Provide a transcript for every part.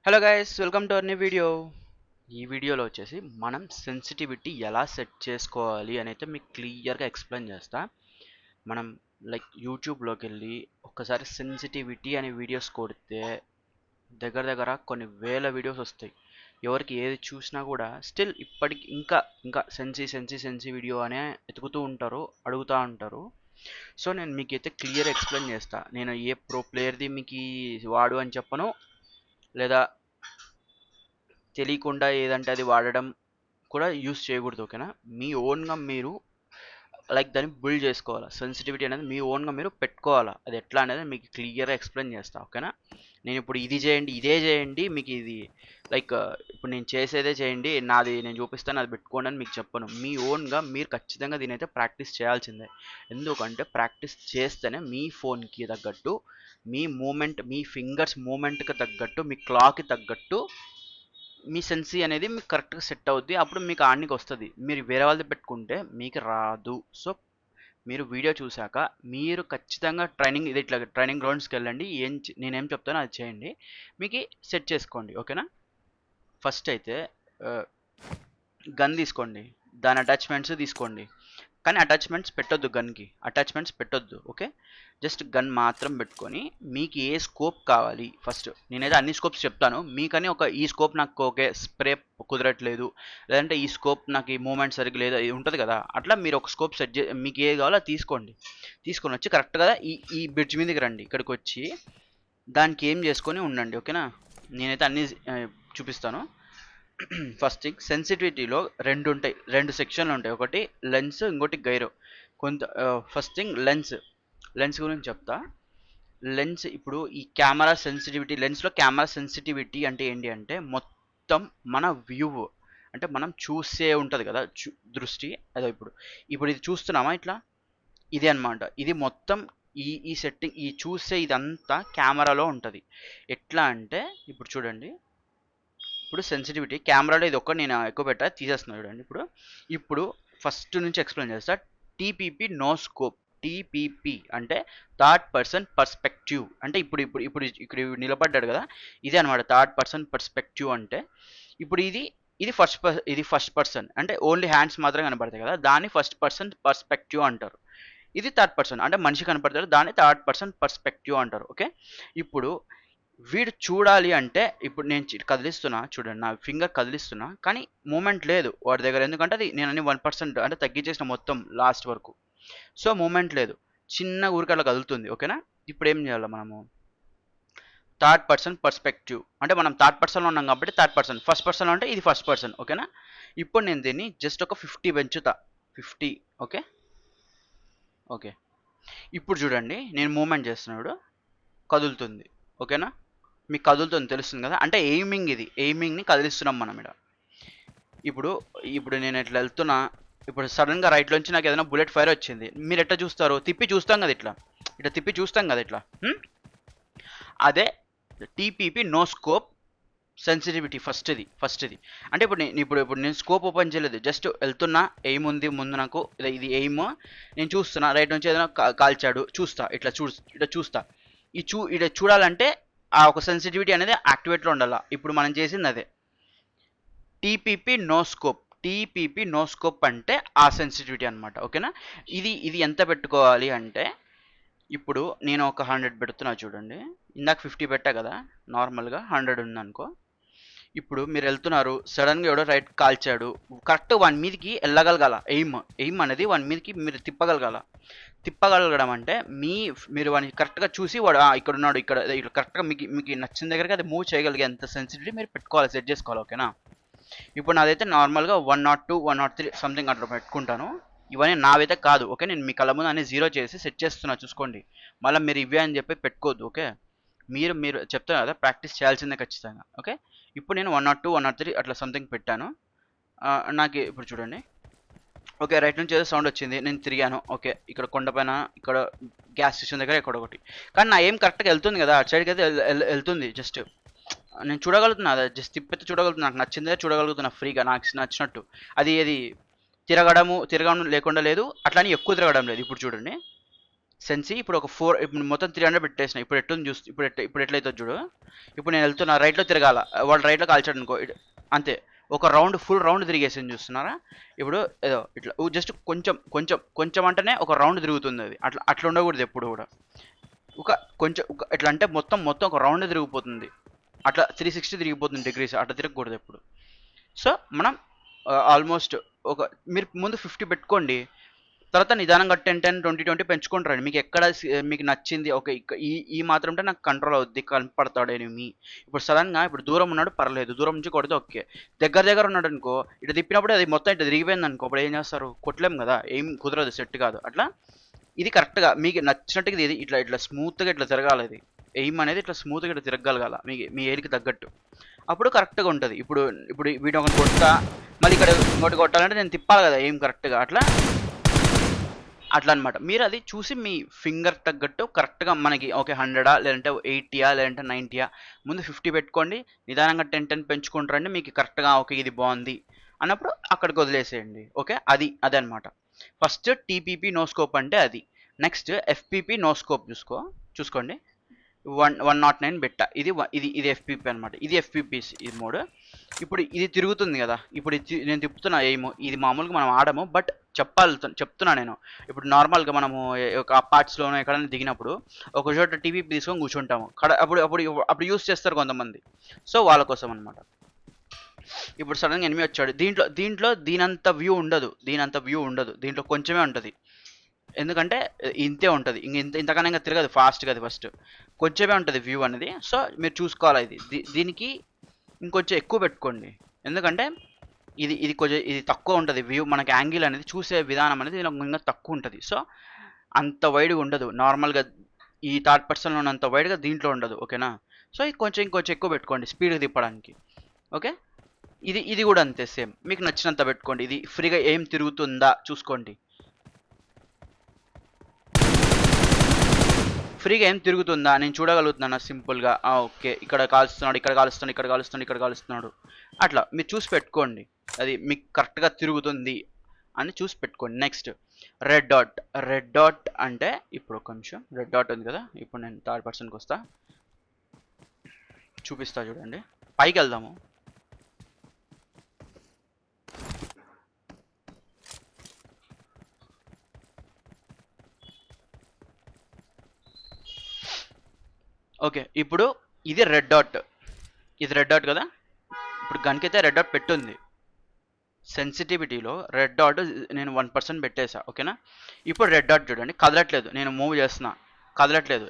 Hello guys, welcome to our new video. ఈ వీడియోలో వచ్చేసి మనం సెన్సిటివిటీ ఎలా సెట్ చేసుకోవాలి అని అయితే మీకు క్లియర్గా ఎక్స్ప్లెయిన్ చేస్తా. మనం యూట్యూబ్లోకి వెళ్ళి ఒక్కసారి సెన్సిటివిటీ అనే వీడియోస్ కొడితే దగ్గర దగ్గర కొన్ని వేల వీడియోస్ వస్తాయి. ఎవరికి ఏది చూసినా కూడా స్టిల్ ఇప్పటికి ఇంకా ఇంకా సెన్సి వీడియో అనే వెతుకుతూ ఉంటారు, అడుగుతూ ఉంటారు. సో నేను మీకు అయితే క్లియర్ ఎక్స్ప్లెయిన్ చేస్తా. నేను ఏ ప్రో ప్లేయర్ది మీకు వాడు అని చెప్పను, లేదా తెలియకుండా ఏదంటే అది వాడడం కూడా యూస్ చేయకూడదు. ఓకేనా? మీ ఓన్గా మీరు దాన్ని బిల్డ్ చేసుకోవాలా. సెన్సిటివిటీ అనేది మీ ఓన్గా మీరు పెట్టుకోవాలా. అది ఎట్లా అనేది మీకు క్లియర్గా ఎక్స్ప్లెయిన్ చేస్తా. ఓకేనా? నేను ఇప్పుడు ఇది చేయండి, ఇదే చేయండి, మీకు ఇది లైక్ ఇప్పుడు నేను చేసేదే చేయండి, నాది నేను చూపిస్తాను, అది పెట్టుకోండి అని మీకు చెప్పను. మీ ఓన్గా మీరు ఖచ్చితంగా దీనైతే ప్రాక్టీస్ చేయాల్సిందే. ఎందుకంటే ప్రాక్టీస్ చేస్తేనే మీ ఫోన్కి తగ్గట్టు, మీ మూమెంట్, మీ ఫింగర్స్ మూమెంట్కి తగ్గట్టు, మీ క్లాక్కి తగ్గట్టు మీ సెన్సీ అనేది మీకు కరెక్ట్గా సెట్ అవుద్ది. అప్పుడు మీకు ఆడనికి వస్తుంది. మీరు వేరే వాళ్ళది పెట్టుకుంటే మీకు రాదు. సో మీరు వీడియో చూశాక మీరు ఖచ్చితంగా ట్రైనింగ్, ఇది ఇట్లా ట్రైనింగ్ గ్రౌండ్స్కి వెళ్ళండి. నేనేం చెప్తానో అది చేయండి, మీకు సెట్ చేసుకోండి. ఓకేనా? ఫస్ట్ అయితే గన్ తీసుకోండి, దాని అటాచ్మెంట్స్ తీసుకోండి. కానీ అటాచ్మెంట్స్ పెట్టొద్దు, గన్కి అటాచ్మెంట్స్ పెట్టొద్దు. ఓకే? జస్ట్ గన్ మాత్రం పెట్టుకొని మీకు ఏ స్కోప్ కావాలి ఫస్ట్, నేనైతే అన్ని స్కోప్స్ చెప్తాను. మీకని ఈ స్కోప్ నాకు ఓకే, స్ప్రే కుదరట్లేదు, లేదంటే ఈ స్కోప్ నాకు ఈ మూమెంట్ సరిగ్గా లేదు, ఇది ఉంటుంది కదా, అట్లా మీరు ఒక స్కోప్ సెట్ మీకు ఏ కావాలో తీసుకోండి. తీసుకొని వచ్చి కరెక్ట్గా ఈ బ్రిడ్జ్ మీదకి రండి. ఇక్కడికి వచ్చి దానికి ఏం చేసుకొని ఉండండి. ఓకేనా? నేనైతే అన్ని చూపిస్తాను. ఫస్ట్ థింగ్, సెన్సిటివిటీలో రెండు సెక్షన్లు ఉంటాయి. ఒకటి లెన్స్, ఇంకోటి గైరో. ఫస్ట్ థింగ్ లెన్స్ గురించి చెప్తా. లెన్స్ ఇప్పుడు ఈ కెమెరా సెన్సిటివిటీ, లెన్స్లో కెమెరా సెన్సిటివిటీ అంటే ఏంటి అంటే మొత్తం మన వ్యూ, అంటే మనం చూసే ఉంటుంది కదా దృష్టి. అదే ఇప్పుడు ఇప్పుడు ఇది చూస్తున్నామా ఇట్లా, ఇది అనమాట. ఇది మొత్తం ఈ సెట్టింగ్, ఈ చూసే ఇదంతా కెమెరాలో ఉంటుంది. ఎట్లా అంటే ఇప్పుడు చూడండి, ఇప్పుడు సెన్సిటివిటీ కెమెరాలో ఇది ఒక్కటి నేను ఎక్కువ పెట్టా తీసేస్తున్నాను చూడండి. ఇప్పుడు ఫస్ట్ నుంచి ఎక్స్ప్లెయిన్ చేస్తా. TPP no scope. టీపీపీ అంటే థర్డ్ పర్సన్ పర్స్పెక్టివ్. అంటే ఇప్పుడు ఇప్పుడు ఇప్పుడు ఇక్కడ నిలబడ్డాడు కదా, ఇదే అనమాట థర్డ్ పర్సన్ పర్స్పెక్టివ్. అంటే ఇప్పుడు ఇది ఫస్ట్ పర్సన్ అంటే ఓన్లీ హ్యాండ్స్ మాత్రం కనపడతాయి కదా, దాన్ని ఫస్ట్ పర్సన్ పర్స్పెక్టివ్ అంటారు. ఇది థర్డ్ పర్సన్ అంటే మనిషి కనపడతాడు, దాన్ని థర్డ్ పర్సన్ పర్స్పెక్టివ్ అంటారు. ఓకే? ఇప్పుడు వీడు చూడాలి అంటే ఇప్పుడు నేను కదిలిస్తున్నా చూడండి, నా ఫింగర్ కదిలిస్తున్నా కానీ మూమెంట్ లేదు వాడి దగ్గర. ఎందుకంటే అది నేను అన్ని 1% అంటే తగ్గించేసిన మొత్తం లాస్ట్ వరకు. సో మూమెంట్ లేదు, చిన్న ఊరికట్లా కదులుతుంది. ఓకేనా? ఇప్పుడు ఏం చేయాలి మనము? థర్డ్ పర్సన్ పర్స్పెక్టివ్ అంటే మనం థర్డ్ పర్సన్లో ఉన్నాం కాబట్టి థర్డ్ పర్సన్. ఫస్ట్ పర్సన్లో అంటే ఇది ఫస్ట్ పర్సన్. ఓకేనా? ఇప్పుడు నేను దీన్ని జస్ట్ ఒక 50 పెంచుతా. 50. ఓకే? ఓకే. ఇప్పుడు చూడండి, నేను మూమెంట్ చేస్తున్నాడు, కదులుతుంది. ఓకేనా? మీకు కదులుతుంది, తెలుస్తుంది కదా, అంటే ఎయిమింగ్. ఇది ఎయిమింగ్ని కదిలిస్తున్నాం మనం ఇక్కడ. ఇప్పుడు ఇప్పుడు నేను ఇట్లా వెళ్తున్నా, ఇప్పుడు సడన్గా రైట్లోంచి నాకు ఏదైనా బుల్లెట్ ఫైర్ వచ్చింది, మీరు ఎట్లా చూస్తారు? తిప్పి చూస్తాం కదా, ఇట్లా ఇట్లా తిప్పి చూస్తాం కదా ఇట్లా. అదే టీపీపీ నో స్కోప్ సెన్సిటివిటీ ఫస్ట్ది. అంటే ఇప్పుడు నేను స్కోప్ ఓపెన్ చేయలేదు, జస్ట్ వెళ్తున్నా, ఎయిమ్ ఉంది ముందు నాకు, ఇది ఎయిమ్, నేను చూస్తున్నా, రైట్ నుంచి ఏదైనా కాల్చాడు చూస్తా, ఇట్లా చూస్తా. ఇట్లా చూడాలంటే ఆ ఒక సెన్సిటివిటీ అనేది యాక్టివేట్లో ఉండాలి. ఇప్పుడు మనం చేసింది అదే TPP no scope. TPP no scope అంటే ఆ సెన్సిటివిటీ అనమాట. ఓకేనా? ఇది ఎంత పెట్టుకోవాలి అంటే, ఇప్పుడు నేను ఒక 100 పెడుతున్నా చూడండి. ఇందాక 50 పెట్టా కదా, నార్మల్గా 100 ఉందనుకో. ఇప్పుడు మీరు వెళ్తున్నారు, సడన్గా ఎవడో రైట్ కాల్చాడు, కరెక్ట్ వన్ మీదకి వెళ్ళగలగాల. ఎయిమ్ అనేది వన్ మీదకి మీరు తిప్పగలగడం అంటే మీరు వాడిని కరెక్ట్గా చూసి వాడు ఇక్కడ ఉన్నాడు, ఇక్కడ కరెక్ట్గా మీకు నచ్చిన దగ్గరికి అది మూవ్ చేయగలిగే అంత సెన్సిటివిటీ మీరు పెట్టుకోవాలి, సెట్ చేసుకోవాలి. ఓకేనా? ఇప్పుడు నాదైతే నార్మల్గా 102, 103 సంథింగ్ అట్లా పెట్టుకుంటాను. ఇవన్నీ నావైతే కాదు. ఓకే? నేను మీ కళ్ళ ముందు అన్ని 0 చేసి సెట్ చేస్తున్నా, చూసుకోండి. మళ్ళీ మీరు ఇవే అని చెప్పి పెట్టుకోవద్దు. ఓకే? మీరు చెప్తాను కదా, ప్రాక్టీస్ చేయాల్సిందే ఖచ్చితంగా. ఓకే? ఇప్పుడు నేను 102, 103 అట్లా సంథింగ్ పెట్టాను. నాకు ఇప్పుడు చూడండి, ఓకే, రైట్ నుంచి ఏదో సౌండ్ వచ్చింది, నేను తిరిగాను. ఓకే, ఇక్కడ కొండపైన, ఇక్కడ గ్యాస్ స్టేషన్ దగ్గర ఎక్కడ ఒకటి, కానీ నా ఏం కరెక్ట్గా వెళ్తుంది కదా, అటు సైడ్కి అయితే వెళ్తుంది. జస్ట్ నేను చూడగలుగుతున్నా, అది జస్ట్ తిప్పితే చూడగలుగుతున్నా, నాకు నచ్చిందే చూడగలుగుతున్నా ఫ్రీగా, నాకు నచ్చినట్టు. అది తిరగడం లేకుండా లేదు, అట్లని ఎక్కువ తిరగడం లేదు. ఇప్పుడు చూడండి, సెన్సి ఇప్పుడు ఒక 4 ఇప్పుడు మొత్తం 300 పెట్టేసిన. ఇప్పుడు ఎట్టుంది చూస్తు ఇప్పుడు ఎట్లయితది చూడు. ఇప్పుడు నేను వెళ్తున్నా రైట్‌లో తిరగాల. వాడు రైట్‌లో కాల్చాడనుకో అంతే. ఒక రౌండ్ ఫుల్ రౌండ్ తిరిగేసింది చూస్తున్నారా? ఇప్పుడు ఏదో ఇట్లా జస్ట్ కొంచెం కొంచెం కొంచెం అంటేనే ఒక రౌండ్ తిరుగుతుందది. అట్లా ఉండకూడదు ఎప్పుడు గూడా. ఒక కొంచెం ఎట్లా అంటే మొత్తం ఒక రౌండ్ తిరిగిపోతుంది. అట్లా 360 తిరిగిపోతుంది డిగ్రీస్. అట్లా తిరగకూడదు ఎప్పుడు. సో మనం ఆల్మోస్ట్ మీరు ముందు 50 పెట్టుకోండి. తర్వాత నిదానంగా 10 20 20 పెంచుకుంటూ రండి. మీకు ఎక్కడ మీకు నచ్చింది ఓకే. ఈ మాత్రం ఉంటే నాకు కంట్రోల్ అవుద్ది. కనపడతాడు ఎనిమీ. ఇప్పుడు సడన్‌గా ఇప్పుడు దూరం ఉన్నాడు పర్లేదు. దూరం నుంచి కొడితే ఓకే. దగ్గర ఉన్నాడనుకో ఇటు తిప్పినప్పుడు అది మొత్తం ఇట్లా తిరిగిపోయిందనుకో అప్పుడు ఏం చేస్తారు? కొట్టలేం కదా! ఏం కుదరదు. సెట్ కాదు. అట్లా ఇది కరెక్ట్‌గా మీకు నచ్చినట్టుగా ఇది ఇట్లా ఇట్లా స్మూత్‌గా ఇట్లా తిరగాలి ఇది. ఎయిమ్ అనేది ఇట్లా స్మూత్‌గా ఇట్లా తిరగగలగాల. మీ ఏలికి తగ్గట్టు. అప్పుడు కరెక్ట్‌గా ఉంటది. ఇప్పుడు వీడిని ఒకడిని కొడతా మళ్ళీ ఇక్కడ ఇంకోటి కొట్టాలంటే నేను తిప్పాలి కదా! ఎయిమ్ కరెక్ట్‌గా. అట్లా అనమాట. మీరు అది చూసి మీ ఫింగర్ తగ్గట్టు కరెక్ట్‌గా మనకి ఓకే 100 లేదంటే 80 లేదంటే 90 ముందు 50 పెట్టుకోండి. నిదానంగా 10 పెంచుకుంటూ రండి. మీకు కరెక్ట్‌గా ఓకే ఇది బావుంది అన్నప్పుడు అక్కడికి వదిలేసేయండి. ఓకే. అదనమాట. ఫస్ట్ టీపీపీ నో స్కోప్ అంటే అది. నెక్స్ట్ ఎఫ్‌పీపీ నో స్కోప్ చూసుకోండి. 109 బెట్ట. ఇది ఎఫ్‌పీపీ అనమాట. ఇది ఎఫ్‌పీపీస్ ఈ మోడ్. ఇప్పుడు ఇది తిరుగుతుంది కదా! ఇప్పుడు నేను తిప్పుతున్నా ఎయిమ్. ఇది మామూలుగా మనం ఆడము. బట్ చెప్తున్నా నేను. ఇప్పుడు నార్మల్‌గా మనము ఒక అపార్ట్స్‌లోనో ఎక్కడైనా దిగినప్పుడు ఒక చోట టీవీ తీసుకొని కూర్చుంటాము. అప్పుడు యూజ్ చేస్తారు కొంతమంది. సో వాళ్ళ కోసం అనమాట. ఇప్పుడు సడన్‌గా ఎనిమీ వచ్చాడు. దీంట్లో దీనంత వ్యూ ఉండదు. దీంట్లో కొంచెమే ఉంటది. ఎందుకంటే ఇంతే ఉంటది. ఇంతకన్నా ఇంక తిరగదు ఫాస్ట్‌గా అది ఫస్ట్. కొంచెమే ఉంటది వ్యూ అనేది. సో మీరు చూసుకోవాలా ఇది. దీనికి ఇంకొంచెం ఎక్కువ పెట్టుకోండి. ఎందుకంటే ఇది కొంచెం ఇది తక్కువ ఉంటది వ్యూ. మనకి యాంగిల్ అనేది చూసే విధానం అనేది దీనిలో ఇంకా తక్కువ ఉంటది. సో అంత వైడ్‌గా ఉండదు. నార్మల్‌గా ఈ థర్డ్ పర్సన్‌లో ఉన్నంత వైడ్‌గా దీంట్లో ఉండదు. ఓకేనా? సో ఇంకొంచెం ఎక్కువ పెట్టుకోండి స్పీడ్‌గా తిప్పడానికి. ఓకే. ఇది కూడా అంతే సేమ్. మీకు నచ్చినంత పెట్టుకోండి. ఇది ఫ్రీగా ఏం తిరుగుతుందా చూసుకోండి. ఫ్రీగా ఏం తిరుగుతుందా నేను చూడగలుగుతున్నానా సింపుల్‌గా. ఓకే. ఇక్కడ కాలుస్తున్నాడు. అట్లా మీరు చూసి పెట్టుకోండి. అది మీకు కరెక్ట్‌గా తిరుగుతుంది అని చూసి పెట్టుకోండి. నెక్స్ట్ రెడ్ డాట్ అంటే ఇప్పుడు ఒక నిమిషం. రెడ్ డాట్ ఉంది కదా! ఇప్పుడు నేను థర్డ్ పర్సన్‌కి వస్తా. చూపిస్తా చూడండి. పైకెళ్దాము. ఓకే. ఇప్పుడు ఇది రెడ్ డాట్. ఇది రెడ్ డాట్ కదా! ఇప్పుడు గన్‌కైతే రెడ్ డాట్ పెట్టుంది. సెన్సిటివిటీలో రెడ్ డాట్ నేను 1% పెట్టేసా. ఓకేనా? ఇప్పుడు రెడ్ డాట్ చూడండి కదలట్లేదు. నేను మూవ్ చేస్తున్నా. కదలట్లేదు.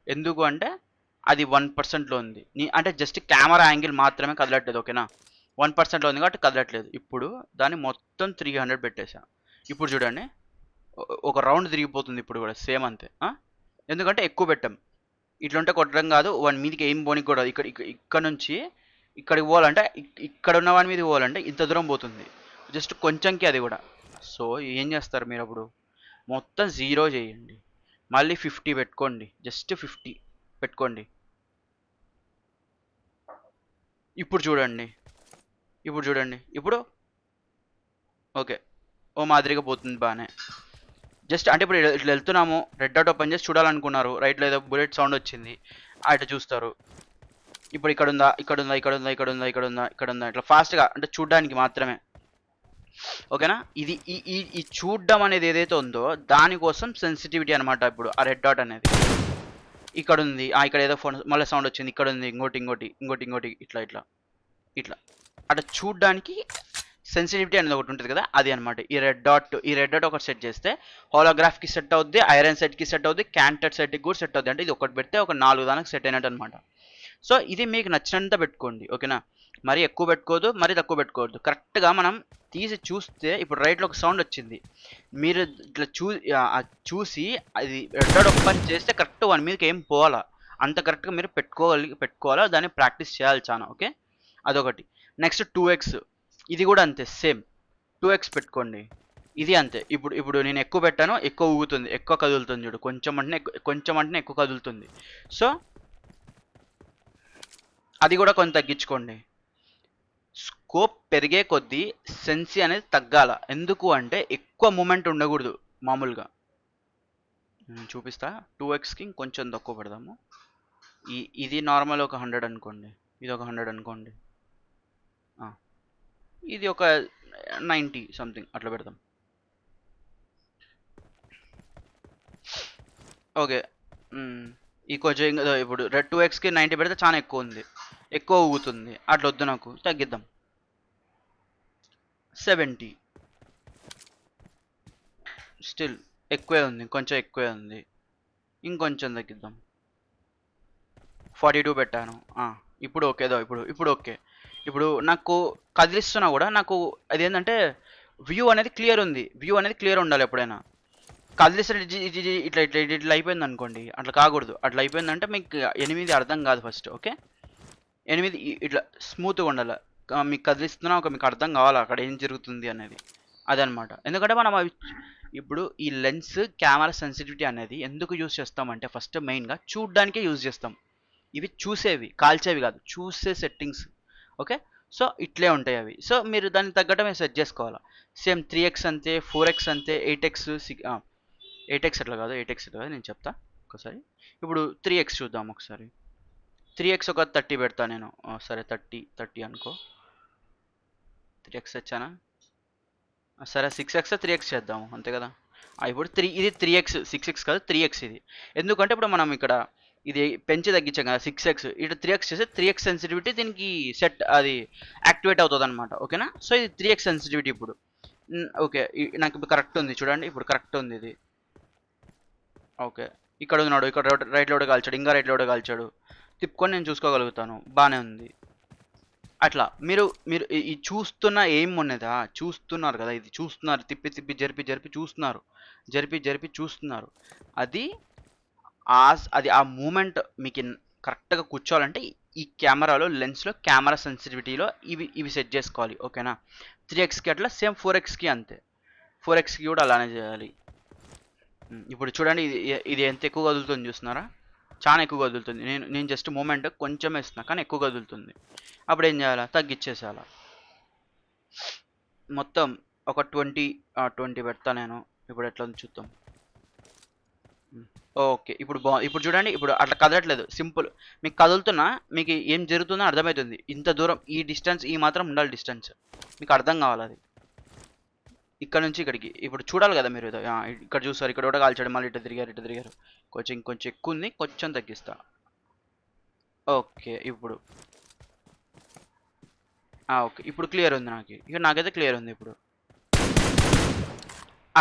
ఎందుకు అంటే అది 1%లో ఉంది. అంటే జస్ట్ కెమెరా యాంగిల్ మాత్రమే కదలట్లేదు. ఓకేనా? 1%లో ఉంది కాబట్టి కదలట్లేదు. ఇప్పుడు దాన్ని మొత్తం 300 పెట్టేసా. ఇప్పుడు చూడండి ఒక రౌండ్ తిరిగిపోతుంది ఇప్పుడు కూడా సేమ్ అంతే. ఎందుకంటే ఎక్కువ పెట్టాం. ఇట్లుంటే కొట్టడం కాదు. వాని మీదకి ఏం పోనీకి కూడా ఇక్కడ నుంచి ఇక్కడికి పోవాలంటే ఇక్కడ ఉన్న వాని మీదకి పోవాలంటే ఇంత దూరం పోతుంది. జస్ట్ కొంచెంకి అది కూడా. సో ఏం చేస్తారు మీరు అప్పుడు? మొత్తం 0 చేయండి. మళ్ళీ 50 పెట్టుకోండి. జస్ట్ 50 పెట్టుకోండి. ఇప్పుడు చూడండి. ఇప్పుడు ఓకే. ఓ మాదిరిగా పోతుంది బాగానే. జస్ట్ అంటే ఇప్పుడు ఇట్లా వెళ్తున్నాము. రెడ్ డాట్ ఓపెన్ చేసి చూడాలనుకున్నారు. రైట్లో ఏదో బుల్లెట్ సౌండ్ వచ్చింది. అటు చూస్తారు. ఇప్పుడు ఇక్కడుందా ఇట్లా ఫాస్ట్‌గా అంటే చూడ్డానికి మాత్రమే. ఓకేనా? ఇది ఈ చూడ్డం అనేది ఏదైతే ఉందో దానికోసం సెన్సిటివిటీ అనమాట ఇప్పుడు ఆ రెడ్ డాట్ అనేది. ఇక్కడుంది. ఇక్కడ ఏదో ఫోన్ మళ్ళీ సౌండ్ వచ్చింది. ఇక్కడుంది. ఇంకోటి ఇట్లా. అట్లా చూడ్డానికి సెన్సిటివిటీ అనేది ఒకటి ఉంటుంది కదా! అది అనమాట. ఈ రెడ్ డాట్ ఒకటి సెట్ చేస్తే హోలోగ్రాఫ్‌కి సెట్ అవుద్ది. ఐరన్ సెట్‌కి సెట్ అవుద్ది. క్యాంటెడ్ సెట్‌కి కూడా సెట్ అవుద్ది. అంటే ఇది ఒకటి పెడితే ఒక 4 దానికి సెట్ అయినట్టు అనమాట. సో ఇది మీకు నచ్చినంత పెట్టుకోండి. ఓకేనా? మరీ ఎక్కువ పెట్టుకోవద్దు. మరీ తక్కువ పెట్టుకోవద్దు. కరెక్ట్‌గా మనం తీసి చూస్తే ఇప్పుడు రైట్‌లో ఒక సౌండ్ వచ్చింది. మీరు ఇట్లా చూసి అది రెడ్ డాట్ ఓపెన్ చేస్తే కరెక్ట్ వాని మీదకి ఏం పోవాలా. అంత కరెక్ట్‌గా మీరు పెట్టుకోవాలా. దాన్ని ప్రాక్టీస్ చేయాలి చానా. ఓకే? అదొకటి. నెక్స్ట్ 2x ఇది కూడా అంతే సేమ్. 2x పెట్టుకోండి. ఇది అంతే. ఇప్పుడు నేను ఎక్కువ పెట్టాను. ఎక్కువ ఊగుతుంది. ఎక్కువ కదులుతుంది చూడు. కొంచెం అంటే ఎక్కువ కదులుతుంది. సో అది కూడా కొంచెం తగ్గించుకోండి. స్కోప్ పెరిగే కొద్దీ సెన్సి అనేది తగ్గాల. ఎందుకు అంటే ఎక్కువ మూమెంట్ ఉండకూడదు మామూలుగా. చూపిస్తా. 2xకి కొంచెం తక్కువ పెడదాము. ఇది నార్మల్ ఒక 100 అనుకోండి, ఇది ఒక 100 అనుకోండి, ఇది ఒక 90 సంథింగ్ అట్లా పెడదాం. ఓకే. ఈ కొంచెం ఇప్పుడు 2xకి 90 పెడితే చాలా ఎక్కువ ఉంది, ఎక్కువ ఊగుతుంది, అట్లా వద్దు నాకు, తగ్గిద్దాం. 70 స్టిల్ ఎక్కువే ఉంది, కొంచెం ఎక్కువే ఉంది, ఇంకొంచెం తగ్గిద్దాం. 42 పెట్టాను. ఇప్పుడు ఓకేదో, ఇప్పుడు ఓకే. ఇప్పుడు నాకు కదిలిస్తున్నా కూడా నాకు అదేంటంటే వ్యూ అనేది క్లియర్ ఉండాలి ఎప్పుడైనా. కదిలిస్తే ఇట్లా ఇట్లా ఇట్లా అయిపోయింది అనుకోండి, అట్లా కాకూడదు. అట్లా అయిపోయిందంటే మీకు 8 అర్థం కాదు ఫస్ట్. ఓకే, 8 ఇట్లా స్మూత్గా ఉండాలి. మీకు కదిలిస్తున్నా మీకు అర్థం కావాలి అక్కడ ఏం జరుగుతుంది అనేది, అదనమాట. ఎందుకంటే మనం ఇప్పుడు ఈ లెన్స్ కెమెరా సెన్సిటివిటీ అనేది ఎందుకు యూజ్ చేస్తామంటే ఫస్ట్ మెయిన్గా చూడ్డానికే యూజ్ చేస్తాం. ఇవి చూసేవి, కాల్చేవి కాదు, చూసే సెట్టింగ్స్. ఓకే, సో ఇట్లే ఉంటాయి అవి. సో మీరు దానికి తగ్గట్టు మీరు సెట్ చేసుకోవాలి. సేమ్ 3x అంతే, 4x అంతే, 8x 8x అట్లా కాదు, 8x అట్లా కాదు, నేను చెప్తా ఒకసారి. ఇప్పుడు 3x చూద్దాం ఒకసారి. 3x ఒక 30 పెడతా నేను. సరే 30 అనుకో. 3x వచ్చానా? సరే 6x 3x చేద్దాము, అంతే కదా. ఇప్పుడు ఇది 3x, 6x కాదు 3x ఇది. ఎందుకంటే ఇప్పుడు మనం ఇక్కడ ఇది పెంచి తగ్గించాం కదా 6x, ఇటు 3x చేస్తే 3x సెన్సిటివిటీ దీనికి సెట్ అది యాక్టివేట్ అవుతుంది అనమాట. ఓకేనా? సో ఇది 3x సెన్సిటివిటీ ఇప్పుడు. ఓకే, నాకు ఇప్పుడు కరెక్ట్ ఉంది చూడండి, ఇప్పుడు కరెక్ట్ ఉంది ఇది. ఓకే, ఇక్కడ ఉన్నాడు, ఇక్కడ రైట్లో కూడా కాల్చాడు, ఇంకా రైట్లో కూడా కాల్చాడు, తిప్పుకొని నేను చూసుకోగలుగుతాను, బాగానే ఉంది. అట్లా మీరు మీరు ఈ చూస్తున్న ఏం ఉన్నదా, చూస్తున్నారు కదా, ఇది చూస్తున్నారు, తిప్పి జరిపి చూస్తున్నారు. అది ఆ మూమెంట్ మీకు కరెక్ట్గా కూర్చోవాలంటే ఈ కెమెరాలో లెన్స్లో కెమెరా సెన్సిటివిటీలో ఇవి సెట్ చేసుకోవాలి. ఓకేనా? 3xకి అట్లా, సేమ్ 4xకి అంతే. 4xకి కూడా అలానే చేయాలి. ఇప్పుడు చూడండి, ఇది ఎంత ఎక్కువ కదులుతుంది చూస్తున్నారా? చాలా ఎక్కువ కదులుతుంది. నేను జస్ట్ మూమెంట్ కొంచెం వేస్తున్నా కానీ ఎక్కువ కదులుతుంది. అప్పుడు ఏం చేయాలా? తగ్గించేసేయాలా. మొత్తం ఒక 20 పెడతా నేను. ఇప్పుడు ఎట్లా ఉంది చూద్దాం. ఓకే, ఇప్పుడు చూడండి, ఇప్పుడు అట్లా కదలట్లేదు, సింపుల్. మీకు కదులుతున్నా మీకు ఏం జరుగుతుందో అర్థమవుతుంది. ఇంత దూరం, ఈ డిస్టెన్స్ ఈ మాత్రం ఉండాలి డిస్టెన్స్, మీకు అర్థం కావాలి అది. ఇక్కడ నుంచి ఇక్కడికి ఇప్పుడు చూడాలి కదా మీరు. ఇక్కడ చూస్తారు, ఇక్కడ కూడా కాల్చాడు, మళ్ళీ ఇటు తిరిగారు. కొంచెం ఎక్కువ ఉంది, కొంచెం తగ్గిస్తా. ఓకే, ఓకే, ఇప్పుడు క్లియర్ ఉంది నాకు. ఇక నాకైతే క్లియర్ ఉంది ఇప్పుడు.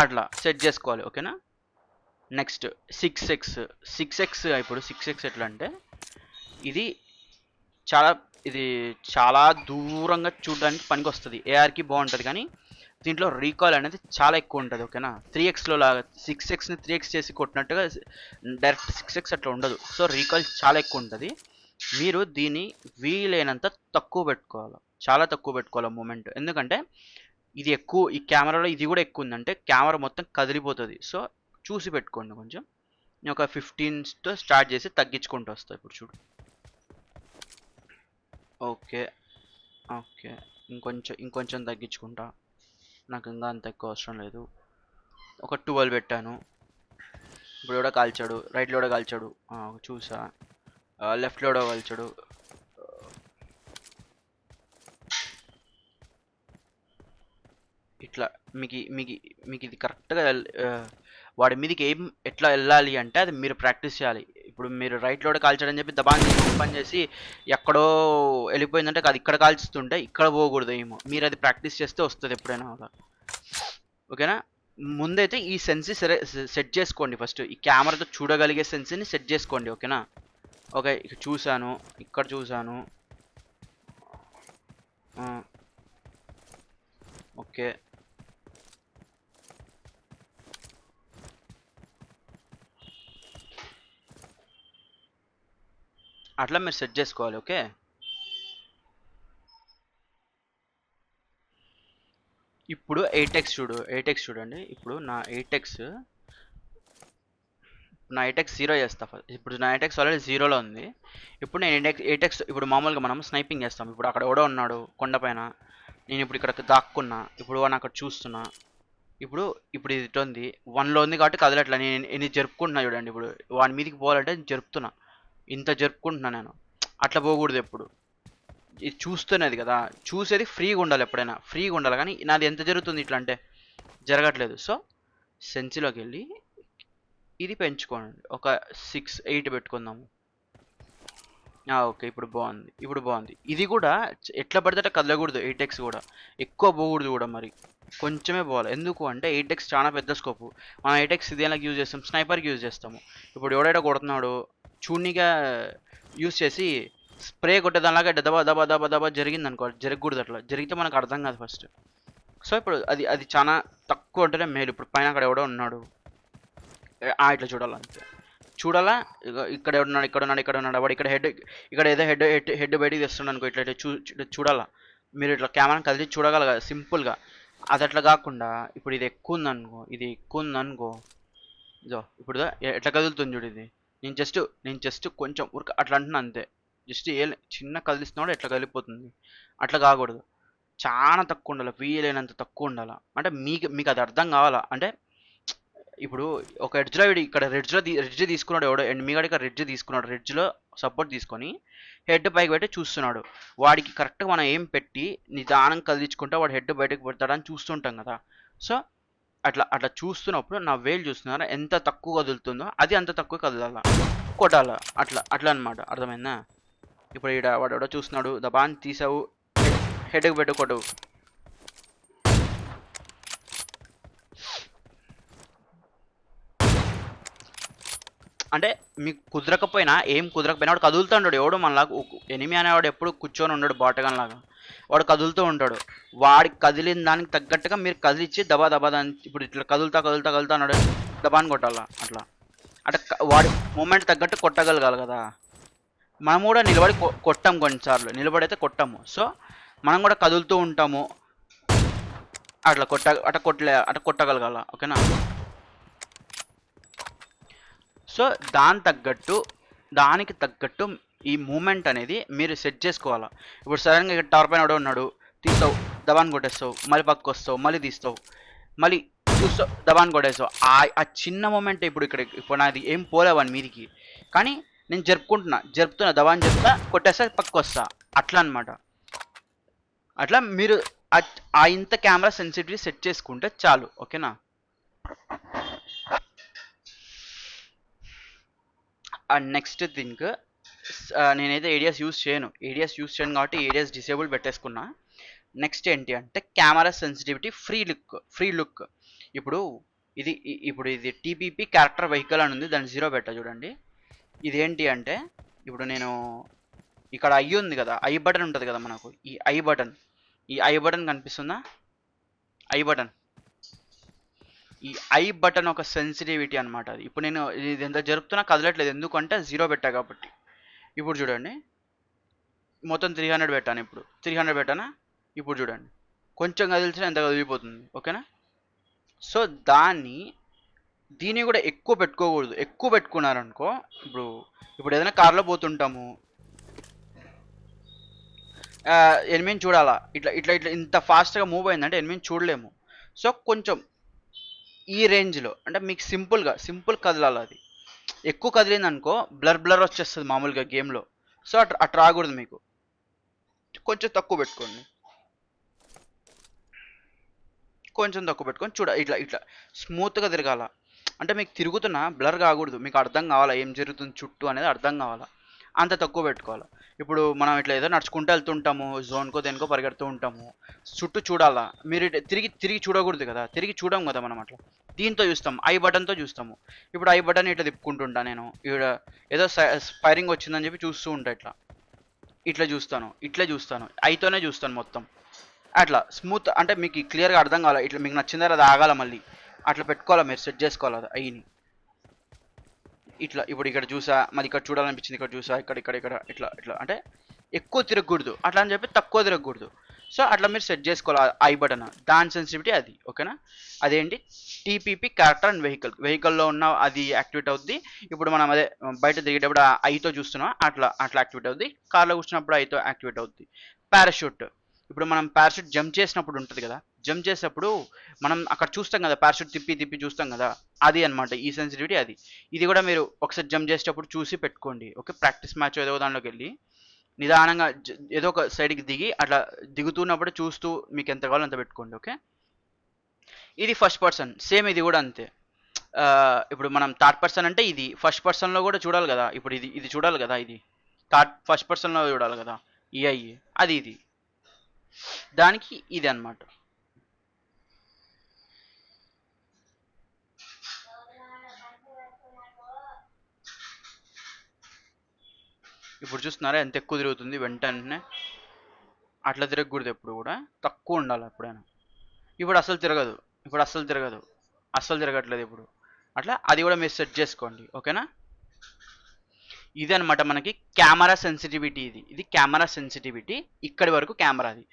అట్లా సెట్ చేసుకోవాలి. ఓకేనా? Next 6x. ఇప్పుడు 6x ఎట్లా అంటే ఇది చాలా దూరంగా చూడడానికి పనికి వస్తుంది, ఏఆర్కి బాగుంటుంది, కానీ దీంట్లో రీకాల్ అనేది చాలా ఎక్కువ ఉంటుంది. ఓకేనా? 3xలో లాగా 6xని 3x చేసి కొట్టినట్టుగా డైరెక్ట్ 6x అట్లా ఉండదు. సో రీకాల్ చాలా ఎక్కువ ఉంటుంది. మీరు దీన్ని వీలైనంత తక్కువ పెట్టుకోవాలి, చాలా తక్కువ పెట్టుకోవాలి మూమెంట్. ఎందుకంటే ఇది ఎక్కువ, ఈ కెమెరాలో ఇది కూడా ఎక్కువ ఉందంటే కెమెరా మొత్తం కదిలిపోతుంది. సో చూసి పెట్టుకోండి కొంచెం. నేను ఒక 15తో స్టార్ట్ చేసి తగ్గించుకుంటూ వస్తాను. ఇప్పుడు చూడు. ఓకే, ఇంకొంచెం తగ్గించుకుంటా, నాకు ఇంకా అంత ఎక్కువ అవసరం లేదు. ఒక 12 పెట్టాను. ఇప్పుడు కూడా కాల్చాడు, రైట్లో కూడా కాల్చాడు, చూసా. లెఫ్ట్లో కూడా కాల్చాడు. ఇట్లా మీకు ఇది కరెక్ట్గా వాడి మీదకి ఎట్లా వెళ్ళాలి అంటే అది మీరు ప్రాక్టీస్ చేయాలి. ఇప్పుడు మీరు రైట్లో కూడా కాల్చాడని చెప్పి దబాన్ ఓపెన్ చేసి ఎక్కడో వెళ్ళిపోయిందంటే అది ఇక్కడ కాల్చుతుంటే ఇక్కడ పోకూడదు ఏమో. మీరు అది ప్రాక్టీస్ చేస్తే వస్తుంది ఎప్పుడైనా అలా. ఓకేనా? ముందైతే ఈ సెన్సి సెట్ చేసుకోండి ఫస్ట్. ఈ కెమెరాతో చూడగలిగే సెన్సిని సెట్ చేసుకోండి. ఓకేనా? ఓకే, ఇక్కడ చూశాను, ఇక్కడ చూశాను. ఓకే, అట్లా మీరు సెట్ చేసుకోవాలి. ఓకే, ఇప్పుడు 8x చూడండి. ఇప్పుడు నా 8x 0 చేస్తా. ఇప్పుడు నా 8x ఆల్రెడీ 0లో ఉంది. ఇప్పుడు నేను 8x ఇప్పుడు మామూలుగా మనం స్నైపింగ్ చేస్తాం. ఇప్పుడు అక్కడ ఎవడో ఉన్నాడు కొండపైన, నేను ఇప్పుడు ఇక్కడ దాక్కున్నా, ఇప్పుడు వాడిని అక్కడ చూస్తున్నా. ఇప్పుడు ఇప్పుడు ఇది ఇటు ఉంది 1లో ఉంది కాబట్టి కదలట్లా. నేను ఇది జరుపుకుంటున్నా చూడండి. ఇప్పుడు వాడి మీదకి పోవాలంటే నేను జరుపుతున్నా. ఇంత జరుపుకుంటున్నా నేను. అట్లా పోకూడదు ఎప్పుడు. ఇది చూస్తున్నది కదా, చూసేది ఫ్రీగా ఉండాలి. ఎప్పుడైనా ఫ్రీగా ఉండాలి. కానీ నాది ఎంత జరుగుతుంది ఇట్లా అంటే జరగట్లేదు. సో సెన్సిలోకి వెళ్ళి ఇది పెంచుకోండి. ఒక 6 8 పెట్టుకుందాము. ఓకే, ఇప్పుడు బాగుంది. ఇప్పుడు బాగుంది. ఇది కూడా ఎట్లా పడితే అట్లా కదలకూడదు. 8x కూడా ఎక్కువ పోకూడదు కూడా, మరి కొంచెమే పోవాలి. ఎందుకు అంటే 8x చాలా పెద్ద స్కోపు. మనం 8x దేనికి యూజ్ చేస్తాం? స్నైపర్కి యూజ్ చేస్తాము. ఇప్పుడు ఎవడైనా కొడుతున్నాడు చూడనిగా యూజ్ చేసి స్ప్రే కొట్టేదానిలాగా దబా దబా దబా దబా జరిగింది అనుకో, జరగకూడదు. అట్లా జరిగితే మనకు అర్థం కాదు ఫస్ట్. సో ఇప్పుడు అది అది చాలా తక్కువ ఉంటేనే మేలు. ఇప్పుడు పైన అక్కడ ఎవడో ఉన్నాడు, ఇట్లా చూడాలంతే. చూడాలా, ఇక్కడ ఉన్నాడు, ఇక్కడ ఉన్నాడు, ఇక్కడ ఉన్నాడు, వాడు ఇక్కడ హెడ్, ఇక్కడ ఏదో హెడ్ హెడ్ బయటికి తెస్తున్నాడు అనుకో, ఇట్లా చూడాలా. మీరు ఇట్లా కెమెరాని కలిసి చూడగలగా సింపుల్గా. అది అట్లా కాకుండా ఇప్పుడు ఇది ఎక్కువ ఉందనుకో, ఇది ఎక్కువ ఉందనుకో, ఇదో ఇప్పుడు ఎట్లా కదులుతుంది చూడు ఇది. నేను జస్ట్ కొంచెం ఊరికి అట్లా అంటున్నా అంతే. జస్ట్ ఏ చిన్న కదిలిస్తున్నాడు ఎట్లా కదిలిపోతుంది. అట్లా కాకూడదు. చాలా తక్కువ ఉండాలి, వీలైనంత తక్కువ ఉండాలి. అంటే మీకు అది అర్థం కావాలా. అంటే ఇప్పుడు ఒక ఎడ్జ్లో ఇక్కడ రెడ్జ్ తీసుకున్నాడు ఎవడో, అండ్ మీగడ ఇక్కడ రెడ్జ్ తీసుకున్నాడు. రెడ్జ్లో సపోర్ట్ తీసుకొని హెడ్ పైకి పెట్టి చూస్తున్నాడు. వాడికి కరెక్ట్గా మనం ఏం పెట్టి నిదానం కదిలించుకుంటే వాడు హెడ్ బయటకు పెడతాడని చూస్తుంటాం కదా. సో అట్లా అట్లా చూస్తున్నప్పుడు నా వేలు చూస్తున్నారా ఎంత తక్కువ కదులుతుందో అది అంత తక్కువ కదలాల, కొట్టాల. అట్లా అట్లా అనమాట. అర్థమైందా? ఇప్పుడు వాడు ఎవడో చూస్తున్నాడు, దబాన్ తీసావు, హెడ్కి పెట్టు, కొట్టవు. అంటే మీకు కుదరకపోయినా ఏం కుదరకపోయినా వాడు కదులుతూ ఉంటాడు. ఎవడు మనలాగా ఎనిమి అనేవాడు ఎప్పుడు కూర్చొని ఉండడు బాటగన్ లాగా. వాడు కదులుతూ ఉంటాడు. వాడికి కదిలిన దానికి తగ్గట్టుగా మీరు కదిలిచ్చి దబా దబా దాన్ని ఇప్పుడు ఇట్లా కదులుతా కదులుతా కదులుతా అన్నాడు, దబాని కొట్టాలా. అట్లా అంటే వాడి మూమెంట్ తగ్గట్టు కొట్టగలగాలి కదా. మనం కూడా నిలబడి కొట్టాము కొన్నిసార్లు, నిలబడైతే కొట్టాము. సో మనం కూడా కదులుతూ ఉంటాము. అట్లా అట్లా కొట్టగలగాల. ఓకేనా? సో దానికి తగ్గట్టు ఈ మూమెంట్ అనేది మీరు సెట్ చేసుకోవాలా. ఇప్పుడు సడన్గా ఇక్కడ టవర్ పైన ఉన్నాడు, తీస్తావు, దబాన్ కొట్టేస్తావు, మళ్ళీ పక్కకు వస్తావు, మళ్ళీ తీస్తావు, మళ్ళీ చూస్తావు, దబాన్ కొట్టేస్తావు. ఆ చిన్న మూమెంట్ ఇప్పుడు నాది ఏం పోలేవని మీదికి, కానీ నేను జరుపుతున్నా, దబాన్ చెప్తా, కొట్టేస్తా, పక్కకు వస్తా. అట్లా అనమాట. అట్లా మీరు ఆ ఇంత కెమెరా సెన్సిటివిటీ సెట్ చేసుకుంటే చాలు. ఓకేనా? అండ్ నెక్స్ట్ థింగ్, నేనైతే ఏడియాస్ యూస్ చేయను కాబట్టి ఏడియాస్ డిసేబుల్ పెట్టేసుకున్నా. నెక్స్ట్ ఏంటి అంటే కెమెరా సెన్సిటివిటీ ఫ్రీ లుక్. ఇప్పుడు ఇది టీపీపీ క్యారెక్టర్ వెహికల్ అని ఉంది, దాన్ని 0 పెట్టా చూడండి. ఇదేంటి అంటే ఇప్పుడు నేను ఇక్కడ ఐ ఉంది కదా, ఐ బటన్ ఉంటుంది కదా మనకు. ఈ ఐ బటన్ కనిపిస్తుందా? ఈ ఐ బటన్ ఒక సెన్సిటివిటీ అనమాట. అది ఇప్పుడు నేను ఇది ఎంత జరుపుతున్నా కదలట్లేదు, ఎందుకంటే 0 పెట్టా కాబట్టి. ఇప్పుడు చూడండి, మొత్తం 300 పెట్టాను. ఇప్పుడు 300 పెట్టానా? ఇప్పుడు చూడండి, కొంచెం కదిలిచినా ఎంత కదిలిపోతుంది. ఓకేనా? సో దీన్ని కూడా ఎక్కువ పెట్టుకోకూడదు. ఎక్కువ పెట్టుకున్నారనుకో, ఇప్పుడు ఏదైనా కార్లో పోతుంటాము, ఎనిమిది చూడాలా, ఇట్లా ఇట్లా ఇట్లా ఇంత ఫాస్ట్గా మూవ్ అయిందంటే ఎనిమిది చూడలేము. సో కొంచెం ఈ రేంజ్లో అంటే మీకు సింపుల్ కదలాలి. అది ఎక్కువ కదిలింది అనుకో బ్లర్ వచ్చేస్తుంది మామూలుగా గేమ్లో. సో అట్లా రాకూడదు. మీకు కొంచెం తక్కువ పెట్టుకోండి, చూడ ఇట్లా స్మూత్గా తిరగాల. అంటే మీకు తిరుగుతున్నా బ్లర్ కాకూడదు, మీకు అర్థం కావాలా ఏం జరుగుతుంది చుట్టూ అనేది అర్థం కావాలా, అంత తక్కువ పెట్టుకోవాలి. ఇప్పుడు మనం ఇట్లా ఏదో నడుచుకుంటూ వెళ్తుంటాము, జోన్కో దేనికో పరిగెడుతూ ఉంటాము, చుట్టూ చూడాలా. మీరు తిరిగి చూడకూడదు కదా, తిరిగి చూడం కదా మనం. అట్లా దీంతో చూస్తాం, ఐ బటన్తో చూస్తాము. ఇప్పుడు ఐ బటన్ ఇట్లా తిప్పుకుంటుంటా నేను, ఇక్కడ ఏదో ఫైరింగ్ వచ్చిందని చెప్పి చూస్తూ ఉంటా. ఇట్లా చూస్తాను, ఐతోనే చూస్తాను మొత్తం. అట్లా స్మూత్ అంటే మీకు క్లియర్గా అర్థం కావాలి. ఇట్లా మీకు నచ్చిందా అది ఆగాల, మళ్ళీ అట్లా పెట్టుకోవాలా, మీరు సెట్ చేసుకోవాలి అది ఐని. ఇట్లా ఇప్పుడు ఇక్కడ చూసా, మరి ఇక్కడ చూడాలనిపించింది, ఇక్కడ చూసా, ఇక్కడ ఇట్లా అంటే ఎక్కువ తిరగకూడదు, అట్లా అని చెప్పి తక్కువ తిరగకూడదు. సో అట్లా మీరు సెట్ చేసుకోవాలి ఐ బటన్, దాని సెన్సిటివిటీ అది. ఓకేనా? అదేంటి టీపీపీ క్యారెక్టర్ అండ్ వెహికల్లో ఉన్న అది యాక్టివేట్ అవుద్ది. ఇప్పుడు మనం అదే బయట తిరిగేటప్పుడు ఐతో చూస్తున్నాం, అట్లా యాక్టివేట్ అవుద్ది. కార్లో కూర్చున్నప్పుడు ఐతో యాక్టివేట్ అవుద్ది. పారాషూట్, ఇప్పుడు మనం పారాషూట్ జంప్ చేసినప్పుడు ఉంటుంది కదా, జంప్ చేసేటప్పుడు మనం అక్కడ చూస్తాం కదా, పారాషూట్ తిప్పి తిప్పి చూస్తాం కదా, అది అన్నమాట ఈ సెన్సిటివిటీ. అది ఇది కూడా మీరు ఒకసారి జంప్ చేసేటప్పుడు చూసి పెట్టుకోండి. ఓకే, ప్రాక్టీస్ మ్యాచ్ ఏదో దానిలోకి వెళ్ళి నిదానంగా ఏదో ఒక సైడ్కి దిగి అట్లా దిగుతున్నప్పుడు చూస్తూ మీకు ఎంత కావాలో అంత పెట్టుకోండి. ఓకే, ఇది ఫస్ట్ పర్సన్. సేమ్ ఇది కూడా అంతే. ఇప్పుడు మనం థర్డ్ పర్సన్ అంటే ఇది ఫస్ట్ పర్సన్లో కూడా చూడాలి కదా. ఇప్పుడు ఇది ఇది చూడాలి కదా, ఇది ఫస్ట్ పర్సన్లో చూడాలి కదా ఈ ఐ. అది ఇది దానికి ఇది అన్నమాట. ఇప్పుడు చూస్తున్నారా ఎంత ఎక్కువ తిరుగుతుంది వెంటనే. అట్లా తిరగకూడదు ఎప్పుడు కూడా, తక్కువ ఉండాలి ఎప్పుడైనా. ఇప్పుడు అసలు తిరగదు, ఇప్పుడు అస్సలు తిరగదు, అస్సలు తిరగట్లేదు ఇప్పుడు. అట్లా అది కూడా మీరు సెట్ చేసుకోండి. ఓకేనా, ఇది అనమాట మనకి కెమెరా సెన్సిటివిటీ. ఇది కెమెరా సెన్సిటివిటీ. ఇక్కడి వరకు కెమెరాది.